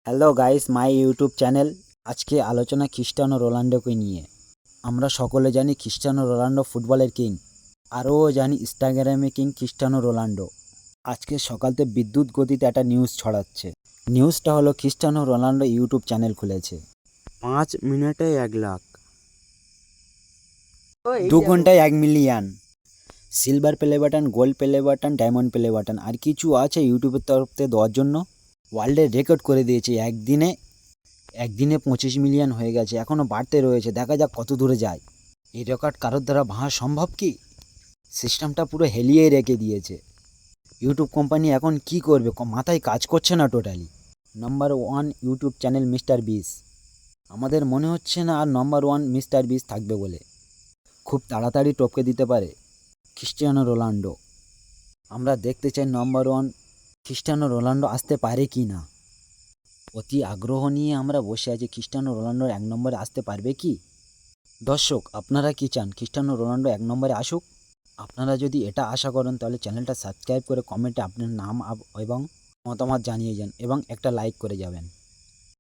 Hello guys, my YouTube channel. আজকে আলোচনা Cristiano রোনাল্ডোকে নিয়ে। আমরা সকলে জানি ক্রিস্টিয়ানো রোনাল্ডো ফুটবলের কিং, আরও জানি ইনস্টাগ্রামে কিং ক্রিস্টিয়ানো রোনাল্ডো। আজকে সকালতে বিদ্যুৎ গতিতে একটা নিউজ ছড়াচ্ছে। নিউজটা হলো ক্রিস্টিয়ানো রোনাল্ডো ইউটিউব চ্যানেল খুলেছে। 5 মিনিটে 1 লাখ। 2 ঘন্টায় 1 million. Silver play button, gold play button, diamond play button, আর কিছু আছে ইউটিউবের তরফ থেকে দেওয়ার জন্য। ওয়ার্ল্ডের রেকর্ড করে দিয়েছে। একদিনে 25 মিলিয়ন হয়ে গেছে, এখনও বাড়তে রয়েছে। দেখা যাক কত দূরে যায়। এই রেকর্ড কারোর দ্বারা ভাঙা সম্ভব কি? সিস্টেমটা পুরো হেলিয়ে রেখে দিয়েছে। ইউটিউব কোম্পানি এখন কি করবে, মাথায় কাজ করছে না totally. Number 1 YouTube channel mister বিস। আমাদের মনে হচ্ছে না আর নাম্বার 1 মিস্টার বিস থাকবে বলে। খুব তাড়াতাড়ি টপকে দিতে পারে ক্রিস্টিয়ানো রোনাল্ডো। আমরা দেখতে চাই নাম্বার 1 ক্রিস্টিয়ানো রোনাল্ডো আসতে পারে কি না। অতি আগ্রহ নিয়ে আমরা বসে আছি, ক্রিস্টিয়ানো রোনাল্ডো 1 নম্বরে আসতে পারবে কি? দর্শক, আপনারা কি চান ক্রিস্টিয়ানো রোনাল্ডো 1 নম্বরে আসুক? আপনারা যদি এটা আশা করেন তাহলে চ্যানেলটা সাবস্ক্রাইব করে কমেন্টে আপনার নাম এবং মতামত জানিয়ে যান এবং একটা লাইক করে যাবেন।